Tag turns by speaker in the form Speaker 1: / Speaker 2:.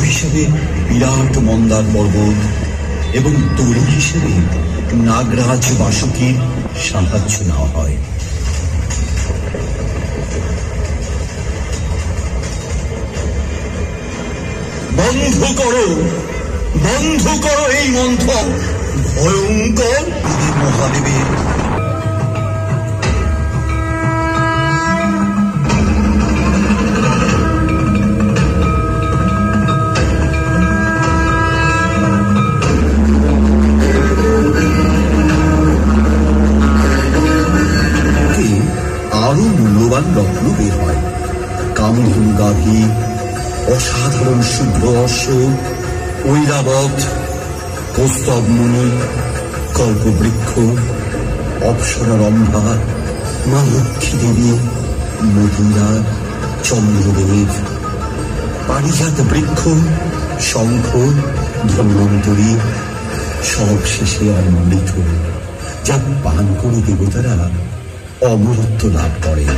Speaker 1: হিসেবে বিরাট মন্দার পর্বত এবং তরী হিসেবে নাগরাজ বাসুকীর সাহায্য নেওয়া হয়। বন্ধ করো এই মন্থন, ভয়ঙ্কর মহাদেবের। আরো মূল্যবান রত্ন বের হয়। কামধেনু গাভী, অসাধারণ শুভ্র অশ্ব, ঐরাবত, কৌস্তবমণি, কল্পবৃক্ষ, অপ্সরা রম্ভা, মা লক্ষ্মী দেবী, মধুরা, চন্দ্রদেব, পারিজাত বৃক্ষ, শঙ্খ, ধন্বন্তরী, সব শেষে অমৃত, যা পান করে দেবতারা অমরত্ব লাভ করেন।